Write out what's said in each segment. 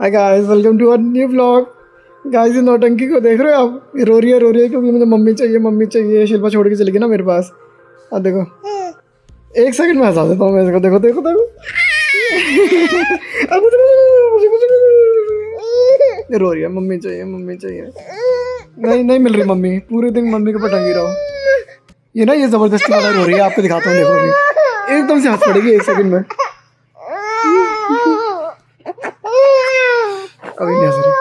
Hi guys, welcome to our new vlog. Guys ये नौटंकी को देख रहे हो आप? ये रो रही है क्योंकि मुझे मम्मी चाहिए। शिल्पा छोड़ के चली गई ना मेरे पास। अब देखो, एक सेकंड में हंसा देता हूँ मैं इसको। देखो देखो देखो ये रो रही है, मम्मी चाहिए। नहीं नहीं मिल रही मम्मी, पूरे दिन मम्मी के ऊपर टंगी रहो। ये ना, ये जबरदस्ती वाला रो रही है, आपको दिखाता हूँ। देखो अभी एकदम से हंस पड़ेगी एक सेकंड में। कभी नहीं हंस रही।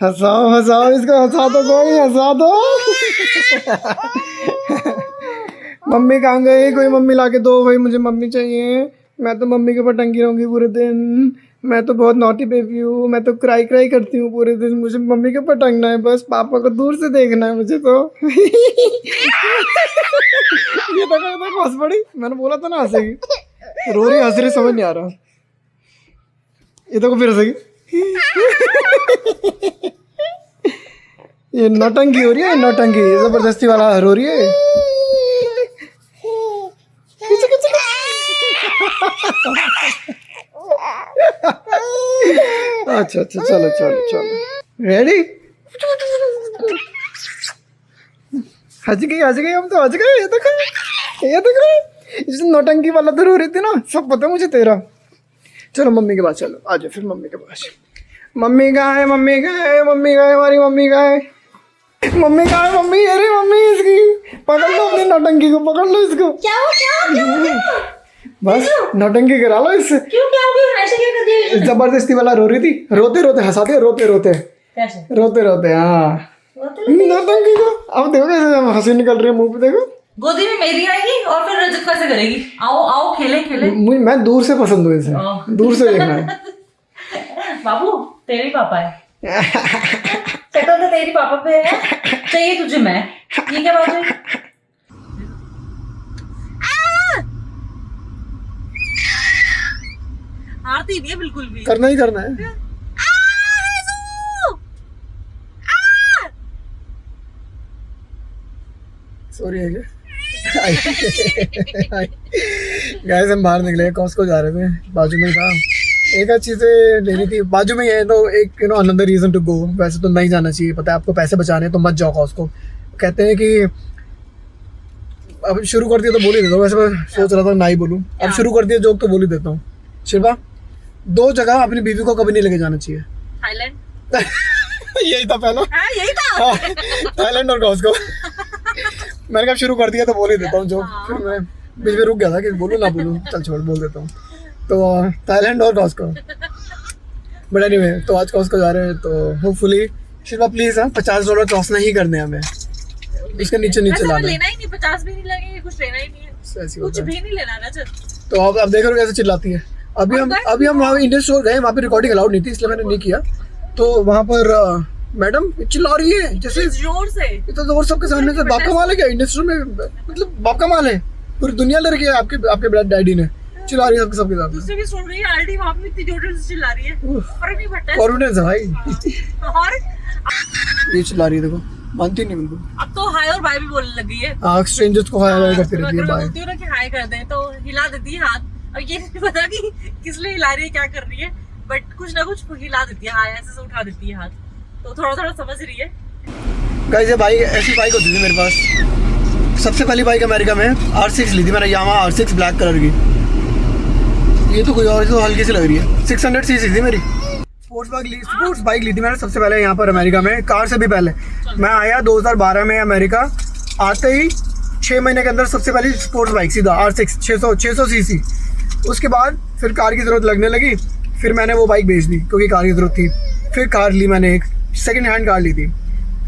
हंसाओ इसको, हंसा दो कोई, हंसा दो। मम्मी कहाँ गई? कोई मम्मी लाके दो भाई, मुझे मम्मी चाहिए। मैं तो मम्मी के ऊपर टंगी रहूंगी पूरे दिन। मैं तो बहुत नॉटी बेबी हूँ। मैं तो क्राई करती हूँ पूरे दिन। मुझे मम्मी के ऊपर टंगना है बस, पापा को दूर से देखना है मुझे तो। ये देखो हंस पड़ी। मैंने बोला था ना हंसेगी। रो रही हंस रही समझ नहीं आ रहा। ये देखो फिर हंसेगी। ये नौटंकी हो रही है, नौटंकी जबरदस्ती वाला रो रही है। अच्छा चलो रेडी। हंस गई हम तो हंस गए। ये देखो इस नौटंकी वाला तो रो रही थी ना, सब पता मुझे तेरा। चलो मम्मी के पास चलो, आ जाओ फिर मम्मी के पास। मम्मी कहाँ है? हमारी मम्मी कहाँ है? मम्मी अरे मम्मी इसकी पकड़ लो, अपनी नौटंकी को पकड़ लो इसको। क्या बस नौटंकी करा लो इससे। क्यों क्या हो गया? ऐसे क्या कर दिया? जबरदस्ती वाला रो रही थी, रोते हंसा दिया, रोते हाँ नौटंकी को। अब देखो कैसे हंसी निकल रही है मुंह पे। देखो गोदी में मेरी आएगी और फिर रजत कैसे करेगी? आओ खेले। मैं दूर से पसंद हूँ इसे, दूर से देखना है। बाबू तेरे पापा है। शक्ल तो तेरी पापा पे है, चाहिए तुझे मैं। ये क्या बात है? हारती नहीं है बिल्कुल भी। करना ही करना है। सॉरी है क्या? गाइस हम बाहर निकले, कॉस्को जा रहे थे, बाजू में ही था। एक आध चीज़ें लेनी थी, बाजू में ही है तो एक अनदर रीज़न टू गो। वैसे तो नहीं जाना चाहिए, पता है आपको, पैसे बचाने तो मत जाओ कॉस्को। कहते हैं कि अब शुरू कर दिया तो बोल ही देता हूँ। वैसे मैं सोच रहा था ना ही बोलूँ, अब शुरू कर दिया जोक तो बोल ही देता हूँ। शिल्पा, 2 जगह अपनी बीवी को कभी नहीं लेके जाना चाहिए। थाईलैंड। यही था पहला। यही था। थाईलैंड और कॉस्को। मैंने कहा शुरू कर दिया तो बोल ही देता हूँ जो। फिर मैं बीच में रुक गया था कि बोलूँ ना बोलूँ, चल छोड़ बोल देता हूँ। तो थाईलैंड और कॉस्को। बट एनीवे, तो आज कॉस्को जा रहे हैं तो होपफुली। शिल्पा प्लीज $50 क्रॉस नहीं करने हमें, इसके नीचे लाना। लेना ही नहीं, 50 भी नहीं लगेंगे, कुछ लेना ही नहीं है, कुछ भी नहीं लेना ना। तो अब देख रहे हो कैसे चिल्लाती है। अभी हम वहाँ इंडियन स्टोर गए, वहाँ पे रिकॉर्डिंग अलाउड नहीं थी इसलिए मैंने नहीं किया। तो वहाँ पर मैडम चिल्ला रही है जैसे जोर से, इतना जोर सबके सामने से। बाप का माल है क्या इंडियन स्टोर में? मतलब बाप का माल है, पूरी दुनिया ले रखी है आपके डैडी ने। चिल्ला रही है सबके सामने। दूसरे भी सुन रही है, आल्टी वहाँ पे इतनी जोर से चिल्ला रही है, फर्क नहीं पड़ता है। कॉन्फिडेंस है भाई। और ये चिल्ला रही है, देखो मानती नहीं बिल्कुल। अब तो हाय और बाय भी बोलने लगी है। हाँ, स्ट्रेंजर्स को हाय करती रहती है। बाय बोलती हूँ ना कि हाय कर दें तो हिला देती है हाथ। अब ये नहीं पता कि किस लिए हिला रही है, क्या कर रही है, बट कुछ ना कुछ हिला देती है, हाय ऐसे से उठा देती है हाथ। तो थोड़ा समझ रही है। गाइस ये बाइक, ऐसी बाइक होती थी मेरे पास। सबसे पहली बाइक अमेरिका में R6 ली थी मैंने, यामाहा R6 ब्लैक कलर की। ये तो कोई और, तो हल्की सी लग रही है। 600 cc थी मेरी। स्पोर्ट्स बाइक ली थी मैंने सबसे पहले यहाँ पर अमेरिका में, कार से भी पहले। मैं आया 2012 में अमेरिका। आते ही 6 महीने के अंदर सबसे पहली स्पोर्ट्स बाइक सीधा R6 600 cc। उसके बाद फिर कार की ज़रूरत लगने लगी, फिर मैंने वो बाइक बेच दी क्योंकि कार की ज़रूरत थी। फिर कार ली मैंने, एक सेकेंड हैंड कार ली थी।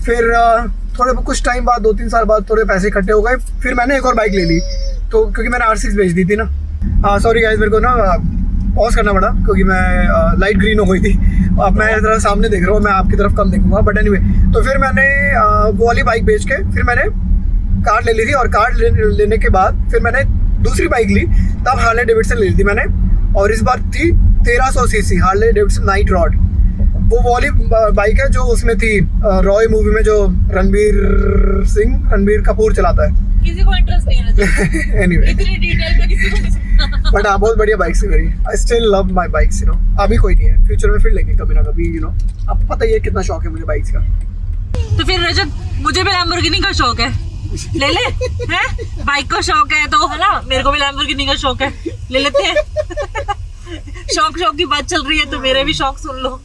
फिर थोड़े कुछ टाइम बाद, 2-3 साल बाद थोड़े पैसे इकट्ठे हो गए, फिर मैंने एक और बाइक ले ली। तो क्योंकि मैंने R6 बेच दी थी ना। हाँ सॉरी गाइस, मेरे को ना पॉज करना पड़ा क्योंकि मैं लाइट ग्रीन हो गई थी। अब मैं ज़रा सामने देख रहा हूँ, मैं आपकी तरफ कम देखूंगा। बट एनीवे, तो फिर मैंने वो वाली बाइक बेच के फिर मैंने कार ले ली थी। और कार लेने के बाद फिर मैंने दूसरी बाइक ली, तब हार्ले डेविडसन ले ली थी मैंने। और इस बार थी 1300 cc Harley Davidson night rod. वो वाली बाइक है जो उसमें थी रॉय मूवी में, जो रणबीर कपूर चलाता है। किसी को इंटरेस्ट नहीं है एनीवे इतनी डिटेल में किसी को नहीं बट हाँ बहुत बढ़िया बाइक्स है मेरी। I still love my bikes you know. अभी कोई नहीं है, फ्यूचर में फिर लेंगे कभी ना कभी यू नो। आपको पता ही है कितना शौक है मुझे बाइक्स का। तो फिर रजत मुझे भी लैम्बोर्गिनी का शौक है, ले ले हैं? बाइक का शौक है तो है ना, मेरे को भी लैम्बोर्गिनी का शौक है, ले लेते हैं। शौक की बात चल रही है तो मेरे भी शौक सुन लो।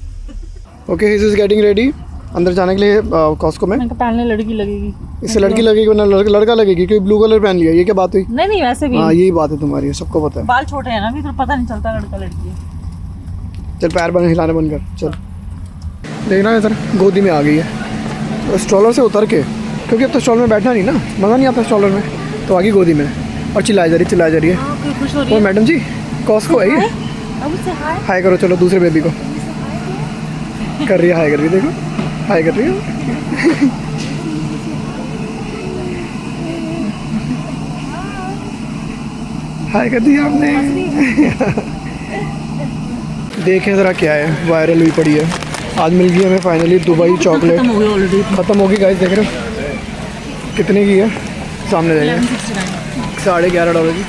Okay he is getting ready अंदर जाने के लिए कॉस्को में। मैंने पहनने लड़की लगेगी, इससे लड़की लगेगी वरना लड़का लगेगी, क्योंकि ब्लू कलर पहन लिया। ये क्या बात हुई? नहीं वैसे भी हाँ यही बात है तुम्हारी, सबको पता है। बाल छोटे हैं ना अभी तो पता नहीं चलता लड़का लड़की है। चल पैर बंद हिलाने बंद कर चल। देखना इधर गोदी में आ गई है तो स्ट्रॉलर से उतर के, क्योंकि अब तो स्ट्रॉलर में बैठना नहीं ना, मज़ा नहीं आता स्ट्रॉलर में, तो आगे गोदी में और चिल्लाई जा रही है। खुश हो रही और है। मैडम जी कॉस्को आई है, अब उससे हाय हाय करो। चलो दूसरे बेबी को कर रही है, हाय कर रही है, देखो हाय कर रही है। हाय कर दी आपने। देखें ज़रा क्या है, वायरल हुई पड़ी है। आज मिल गई हमें फाइनली दुबई चॉकलेट। खत्म हो गई ऑलरेडी, ख़त्म होगी गाइस, देख रहे हो कितने की है? सामने जाइए, 1169। $11.5 की।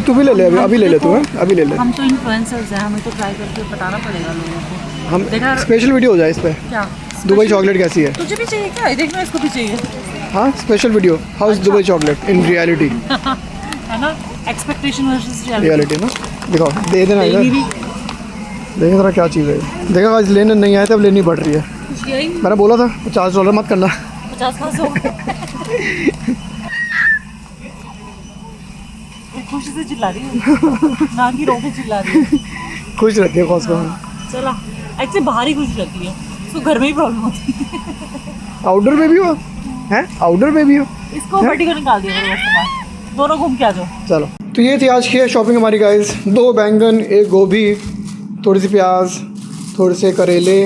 तू भी ले ले, अभी ले ले तू, है अभी ले ले। हम तो इन्फ्लुएंसर्स हैं, हमें तो ट्राई करके बताना पड़ेगा लोगों को। हम देखा स्पेशल वीडियो हो जाए इस पर, क्या दुबई चॉकलेट कैसी है। तुझे भी चाहिए क्या? देखना इसको भी चाहिए हाँ special video, how is Dubai chocolate in reality. है ना, एक्सपेक्टेशन वर्सेस रियलिटी ना, दिखाओ दे देना इधर। देखो जरा क्या चीज़ है। देखा आज लेने नहीं आए थे, अब लेनी पड़ रही है। मैंने बोला था $50 मत करना। 50 खुशी से चिल्ला रही है ना कि रो के चिल्ला रही है। खुश रहती है कॉस्को में। चला एक्चुअली बाहर ही खुश रहती है, उसको घर में ही प्रॉब्लम होती है। आउटडोर में भी हो हैं, आउटडोर में भी हो। इसको बटी को निकाल दिया मेरे बस, दोनों घूम के आ जाओ। चलो तो ये थी आज की शॉपिंग हमारी गाइस। 2 बैंगन, 1 गोभी, थोड़ी सी प्याज, थोड़े से करेले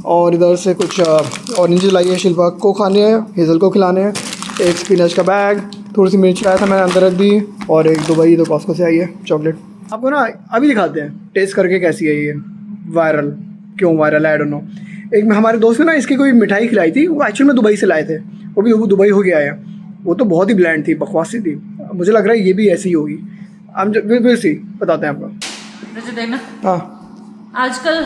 और इधर से कुछ ऑरेंज लाई है, शिल्पा को खाने हैं, हेज़ल को खिलाने हैं। एक स्पिनच का बैग, थोड़ी सी मिर्च लाया था मैंने अंदर रख दी, और एक दुबई तो कॉस्को से आई है चॉकलेट। आपको ना अभी दिखाते हैं टेस्ट करके कैसी है ये। वायरल क्यों वायरल है आई डोंट नो। एक में हमारे दोस्त ने ना इसकी कोई मिठाई खिलाई थी, वो एक्चुअल में दुबई से लाए थे, वो भी वो दुबई हो गया है। वो तो बहुत ही ब्लैंड थी, बकवासी थी। मुझे लग रहा है ये भी ऐसी ही होगी। हम फिर सी बताते हैं आपको। देखना हाँ आजकल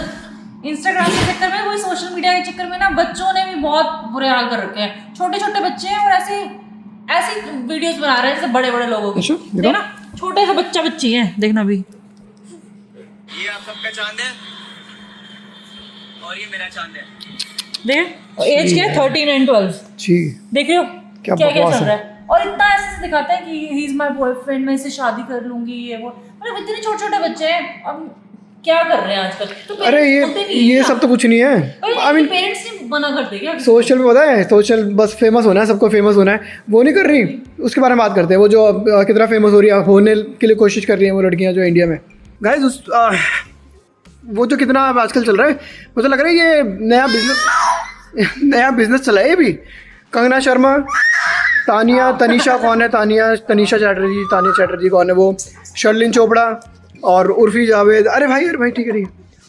इंस्टाग्राम के चक्कर में, वही सोशल मीडिया के चक्कर में ना बच्चों ने भी बहुत बुरे हाल कर रखे हैं। छोटे छोटे बच्चे हैं और ऐसी वीडियोस बना रहे हैं जैसे बड़े बड़े लोगों की। देखना छोटे से बच्ची हैं, देखना भी। ये आप सबका चांद है और ये मेरा चांद है। देख एज क्या है, 13 and 12। जी देख रहे हो क्या क्या बकवास चल है। रहा है। और इतना ऐसे से दिखाता है कि ही इज माय बॉयफ्रेंड, मैं इससे शादी कर लूंगी, ये वो। मतलब इतने छोटे छोटे बच्चे हैं, अब क्या कर रहे हैं आजकल। तो अरे ये सब तो कुछ नहीं है। आई मीन पेरेंट्स ने मना कर दिया क्या? सोशल में पता है, सोशल बस फेमस होना है, सबको फेमस होना है, वो नहीं कर रही। उसके बारे में बात करते हैं, वो जो कितना फेमस हो रही है, होने के लिए कोशिश कर रही हैं वो लड़कियां जो इंडिया में। गाइस वो जो कितना आजकल चल रहा है, मुझे लग रहा है ये नया बिजनेस चला है ये भी। कंगना शर्मा, तनीषा कौन है, तनीषा चैटर्जी कौन है वो, शर्लिन चोपड़ा और उर्फी जावेद। अरे भाई ठीक है।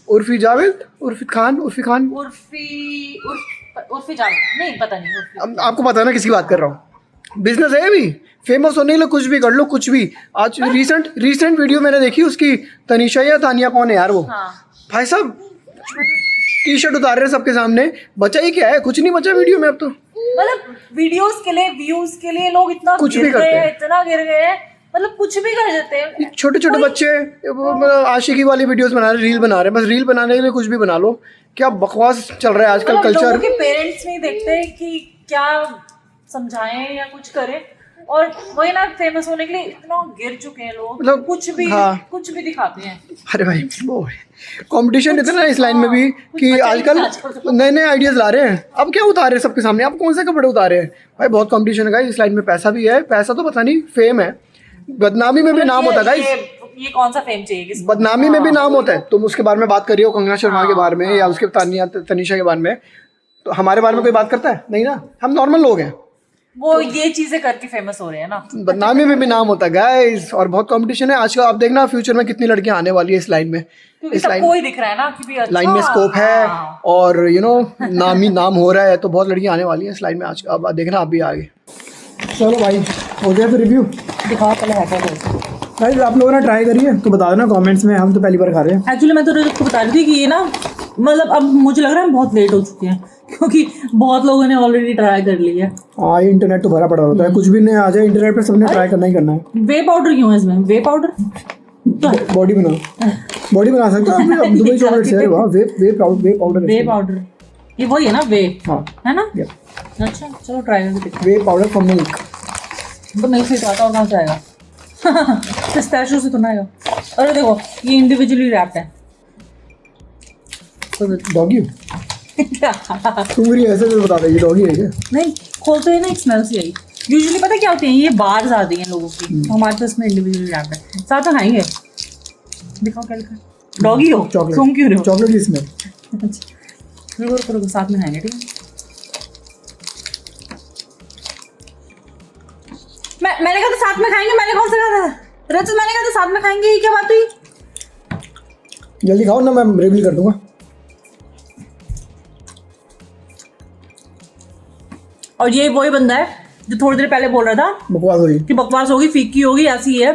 उर्फी जावेद, उर्फी खान उर्फी जावेद नहीं, पता नहीं उर्फी। आपको पता है ना किसकी बात कर रहा हूँ। बिजनेस है भी, फेमस होने के लिए कुछ भी कर लो, कुछ भी। आज रीसेंट वीडियो मैंने देखी उसकी, तनीषा या तानिया कौन है यार वो। हाँ। भाई साहब टी शर्ट उतार रहे हैं सबके सामने, बचा ही क्या है, कुछ नहीं बचा वीडियो में अब तो। मतलब वीडियोस के लिए, व्यूज के लिए लोग इतना कुछ गिर भी करते गए हैं, हैं। इतना गिर गए हैं, मतलब कुछ भी कर देते हैं। छोटे बच्चे वो आशिकी वाली वीडियोस बना रहे, रील बना रहे हैं, बस रील बनाने के लिए कुछ भी बना लो। क्या बकवास चल रहा है आजकल मतलब कल्चर। लोगों के पेरेंट्स नहीं देखते कि क्या समझाएं या कुछ करें, और वही ना फेमस होने के लिए इतना गिर चुके हैं लोग, मतलब कुछ भी दिखाते हैं। अरे भाई वो कंपटीशन इतना है इस लाइन में भी कि आजकल नए आइडियाज ला रहे हैं। अब क्या उतार रहे हैं सबके सामने, आप कौन से कपड़े उतारे हैं भाई। बहुत कंपटीशन है गाइस इस लाइन में, पैसा भी है, पैसा तो पता नहीं, फेम है, बदनामी में भी नाम होता है गाइस। ये कौन सा फेम चाहिए किसी? बदनामी में भी नाम होता है। तुम उसके बारे में बात कर रही हो, कंगना शर्मा के बारे में या उसके तनीषा के बारे में, तो हमारे बारे में कोई बात करता है नहीं ना, हम नॉर्मल लोग हैं। वो ये चीजें करके फेमस हो रहे हैं ना। बदनामी में भी नाम होता है गाइस, और बहुत कंपटीशन है आजकल। आप देखना फ्यूचर में कितनी लड़कियां आने वाली है इस लाइन में, इस लाइन कोई दिख रहा है ना कि भी अच्छा, लाइन में स्कोप है, और नाम हो रहा है, तो बहुत लड़कियां आने वाली हैं इस लाइन में आज। अब देखना आप भी आगे। चलो भाई, हो गया फिर रिव्यू। दिखाओ पहले है क्या कैसे। भाई आप लोगों ने ट्राई करी है तो बता देना कमेंट्स में, हम तो पहली बार खा रहे हैं। एक्चुअली मैं तो आपको बता रही थी कि ये ना मतलब अब मुझे लग रहा है हम बहुत लेट हो चुके हैं क्योंकि बहुत लोगों ने ऑलरेडी ट्राई कर लिया है। हाँ, ये इंटरनेट तो भरा पड़ा होता है, कुछ भी नहीं आ जाए इंटरनेट पे सबने ट्राई करना ही करना है। वे पाउडर क्यों है इसमें? वे पाउडर बॉडी बना सकते हो अब दुबई चॉकलेट से वाह। वे पाउडर वे पाउडर ये वही है ना वे, हाँ है ना? या अच्छा चलो ट्राई करके देखते वे पाउडर फ्रॉम मिल्क। हैं। तो मिल्क से आता और कहाँ से आएगा? पिस्ताशियो से तो ना आएगा। अरे देखो ये इंडिविजुअली रैप्ड है। डॉगी तुम मेरी ऐसे तो बता दे, ये डॉगी है क्या? नहीं खोलते ही ना एक स्मेल सी आई। यूजुअली पता क्या होती है, ये बार्स आती हैं लोगों की, तो हमारे पास में इंडिविजुअली रैप्ड है। साथ में खाएंगे, दिखाओ क्या लिखा है। डॉगी हो चॉकलेट, तुम क्यों रहे हो? चॉकलेट की स्मेल। रुको रुको साथ में खाएंगे, ठीक है? मैंने कहा था साथ में खाएंगे, मैंने कौन सा कहा था? रचित मैंने कहा था साथ में खाएंगे, ये क्या बात हुई? जल्दी खाओ ना, मैं रिवील कर दूंगा। और ये वही बंदा है जो थोड़ी देर पहले बोल रहा था बकवास हो रही कि बकवास होगी, फीकी होगी, ऐसी है।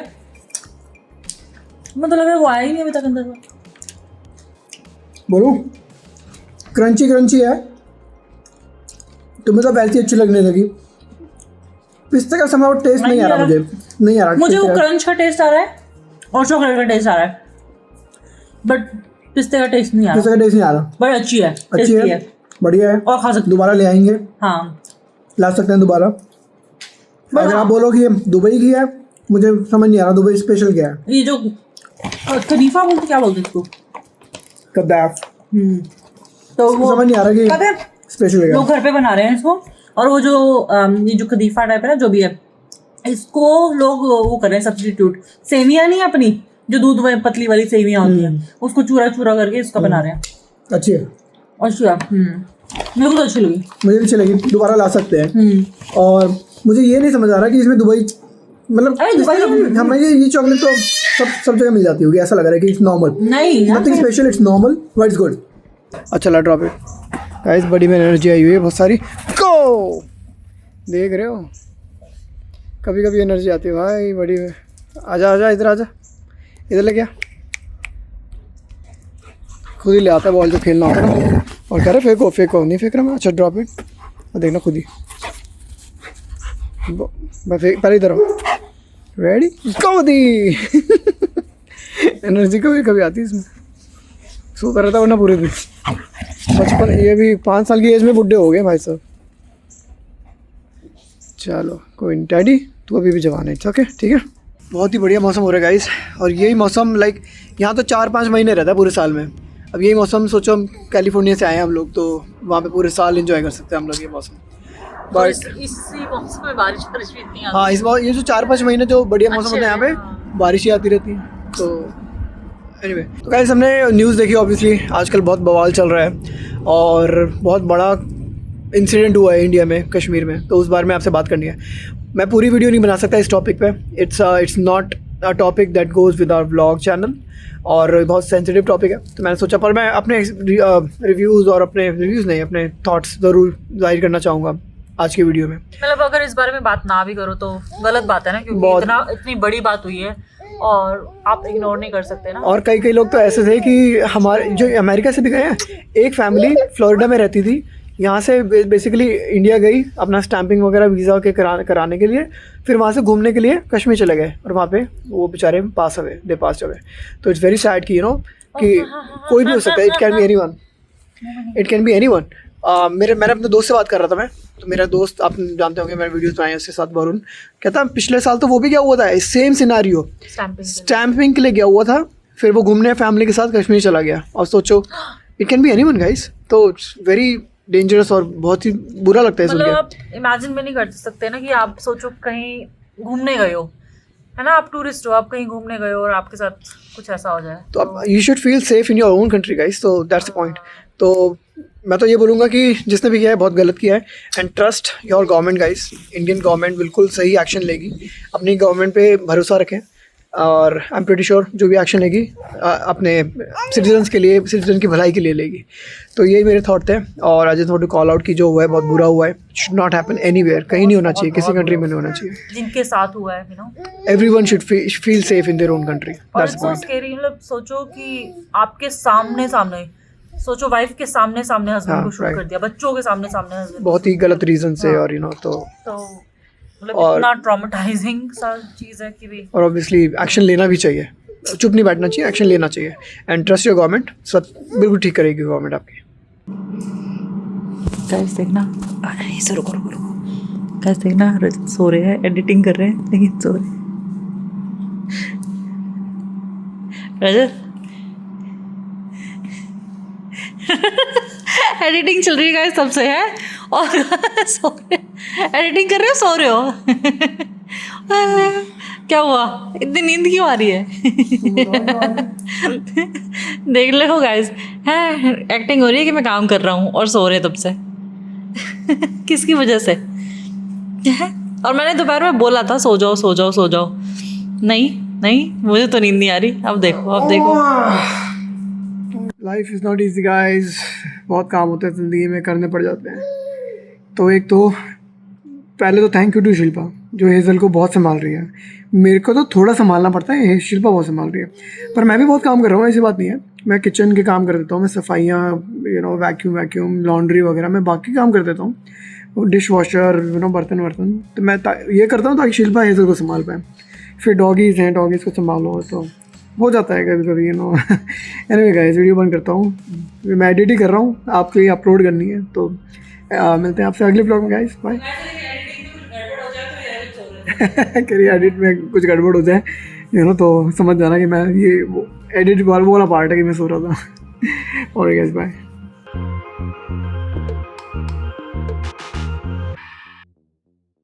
मतलब लग रहा है वो आया ही नहीं अभी तक अंदर से। बोलूं क्रंची क्रंची है, तुम्हें तो वैसी अच्छी लगने लगी। पिस्ते का समय टेस्ट नहीं आ रहा मुझे, नहीं आ रहा मुझे वो क्रंच का टेस्ट आ रहा है और चॉकलेट का टेस्ट आ रहा है, बट पिस्ते का टेस्ट नहीं आ पिस्ते रहा। का टेस्ट नहीं आ रहा। बट अच्छी है, अच्छी टेस्टी है, बढ़िया है, और खा सकते दोबारा ले आएंगे, हाँ ला सकते हैं दोबारा। अगर आप बोलो कि ये दुबई की है, मुझे समझ नहीं आ रहा दुबई स्पेशल क्या है। ये जो खलीफा बोलते, क्या बोलते इसको? कद्दाफ। तो वो समझ नहीं आ रहा कि पता है स्पेशल है। लोग घर पे बना रहे हैं इसको, और वो जो ये जो खलीफा टाइप है ना जो भी है, इसको लोग वो कर रहे हैं सब्स्टिट्यूट। सेवियां नहीं अपनी जो दूध में पतली वाली सेवियां होती हैं, उसको चूरा चूरा करके इसका बना रहे हैं। अच्छी है, अच्छा मेरे को तो अच्छी लगी, मुझे भी अच्छी लगी, दोबारा ला सकते हैं। और मुझे ये नहीं समझ आ रहा कि इसमें दुबई मतलब हमें ये चॉकलेट तो सब जगह मिल जाती होगी, ऐसा लग रहा है कि इट्स नॉर्मल, नहीं nothing special, it's normal but it's good. अच्छा ला ड्रॉप इट गाइस, बड़ी में एनर्जी आई हुई है बहुत सारी। गो देख रहे हो, कभी कभी एनर्जी आती है भाई बड़ी में। आजा आजा इधर आजा, इधर ले गया, खुद ही ले आता है बॉल जब खेलना होता है ना, और कह रहे फेंको फेंको, नहीं फेंक रहा मैं। अच्छा ड्रॉप इट, देखना खुद ही, मैं फेंक पहले इधर हूँ, रेडी गो दी। एनर्जी कभी कभी आती है इसमें, सोता रहता वरना पूरे दिन। बचपन, ये भी 5 साल की एज में बुढ़े हो गए भाई साहब। चलो कोई नहीं डैडी, तू अभी भी जवान है, ओके ठीक है। बहुत ही बढ़िया मौसम हो रहा है गाइस, और यही मौसम लाइक यहाँ तो 4-5 महीने रहता है पूरे साल में। अब यही मौसम सोचो, हम कैलिफोर्निया से आए हैं हम लोग, तो वहाँ पे पूरे साल एंजॉय कर सकते हैं हम लोग ये मौसम। बट इसी मौसम में बारिश भी इतनी आती हाँ, इस बार ये जो 4-5 महीने जो बढ़िया मौसम होता है यहाँ पे, बारिश ही आती रहती है। तो एनीवे, तो गाइस हमने न्यूज़ देखी ऑब्वियसली, आजकल बहुत बवाल चल रहा है और बहुत बड़ा इंसिडेंट हुआ है इंडिया में, कश्मीर में, तो उस बारे में आपसे बात करनी है। मैं पूरी वीडियो नहीं बना सकता इस टॉपिक पे, it's not a topic that goes with our vlog channel, और बहुत सेंसिटिव टॉपिक है, तो मैंने सोचा पर मैं अपने रिव्यूज़ और अपने थॉट्स ज़रूर जाहिर करना चाहूँगा आज की वीडियो में। मतलब अगर इस बारे में बात ना भी करो तो गलत बात है ना, क्योंकि इतनी बड़ी बात हुई है और आप इग्नोर नहीं कर सकते ना। और कई लोग तो ऐसे थे कि हमारे जो अमेरिका से भी गए हैं, एक फैमिली फ्लोरिडा में रहती थी, यहाँ से बेसिकली इंडिया गई अपना स्टैंपिंग वगैरह वीज़ा के कराने के लिए, फिर वहाँ से घूमने के लिए कश्मीर चले गए, और वहाँ पे वो बेचारे पास अवे। तो इट्स वेरी सैड कि कि कोई भी हो सकता है, इट कैन बी एनीवन। मैंने अपने दोस्त से बात कर रहा था मैं, तो मेरा दोस्त आप जानते होंगे, मैंने वीडियोस बनाए उसके साथ, वरुण, कहता पिछले साल तो वो भी क्या हुआ था, सेम सिनारियो, स्टैंपिंग के लिए गया हुआ था, फिर वो घूमने फैमिली के साथ कश्मीर चला गया। और सोचो it can be anyone guys, तो इट्स वेरी डेंजरस और बहुत ही बुरा लगता है सुन के। मतलब आप इमेजिन भी नहीं कर सकते ना कि आप सोचो कहीं घूमने गए हो, है ना, आप टूरिस्ट हो, आप कहीं घूमने गए हो और आपके साथ कुछ ऐसा हो जाए, तो आप you should feel safe in your own country guys, तो दैट्स द पॉइंट। तो मैं तो ये बोलूँगा कि जिसने भी किया है बहुत गलत किया है, and trust your government guys, Indian government बिल्कुल सही एक्शन लेगी, अपनी गवर्नमेंट पे भरोसा रखें, और आई एम प्रीटी श्योर जो भी एक्शन लेगी अपने सिटीजन्स के लिए, सिटीजन की भलाई के लिए लेगी। तो यही मेरे थॉट थे और आज थोड़ा कॉल आउट की जो हुआ है बहुत बुरा हुआ है, शुड नॉट हैपन एनीवेयर, कहीं नहीं होना चाहिए, किसी कंट्री में नहीं होना चाहिए। जिनके साथ हुआ है, you know, everyone should feel safe in their own country, और that's the it's so point. Scary. मतलब सोचो कि आपके सामने सोचो वाइफ के सामने हस्बैंड हाँ, को शूट कर दिया, बच्चों के सामने हस्बैंड, बहुत ही गलत रीजन से और तो मतलब और- इतना ट्रॉमेटाइजिंग सा चीज है कि भी और ऑब्वियसली एक्शन लेना भी चाहिए, चुप नहीं बैठना चाहिए, एक्शन लेना चाहिए। एंड ट्रस्ट योर गवर्नमेंट, सब बिल्कुल ठीक करेगी गवर्नमेंट आपकी। गाइस देखना, ऐसे रुको गाइस देखना, रजत सो रहे हैं, एडिटिंग कर रहे हैं लेकिन सो रहे हैं। रजत एडिटिंग चल रही है गाइस तब से है और सो रहे, एडिटिंग कर रहे हो, सो रहे हो। क्या हुआ, इतनी नींद क्यों आ रही है? देख ले हो गाइस, है एक्टिंग हो रही है कि मैं काम कर रहा हूँ और सो रहे तब से। किसकी वजह से? और मैंने दोपहर में बोला था सो जाओ, नहीं मुझे तो नींद नहीं आ रही। अब देखो life is not easy guys, बहुत काम होते हैं ज़िंदगी में, करने पड़ जाते हैं। तो एक तो पहले तो थैंक यू टू शिल्पा जो हेज़ल को बहुत संभाल रही है। मेरे को तो थोड़ा संभालना पड़ता है, शिल्पा बहुत संभाल रही है, पर मैं भी बहुत काम कर रहा हूँ, ऐसी बात नहीं है। मैं किचन के काम कर देता हूँ, मैं सफाइयाँ वैक्यूम लॉन्ड्री वगैरह मैं बाकी काम कर देता हूँ, डिश वॉशर बर्तन, तो मैं ये करता हूँ ताकि शिल्पा हेज़ल को संभाल पाए। फिर डॉगीज़ हैं, डॉगीज़ को संभालो तो हो जाता है कभी कभी एनीवे गाइस, वीडियो बंद करता हूँ, मैं एडिट ही कर रहा हूँ, आपके लिए अपलोड करनी है। तो मिलते हैं आपसे अगले ब्लॉग में गाइस, बाय। करिए एडिट में कुछ गड़बड़ हो जाए तो समझ जाना कि मैं ये एडिट वाला पार्ट है कि मैं सो रहा था। और गाइस बाय।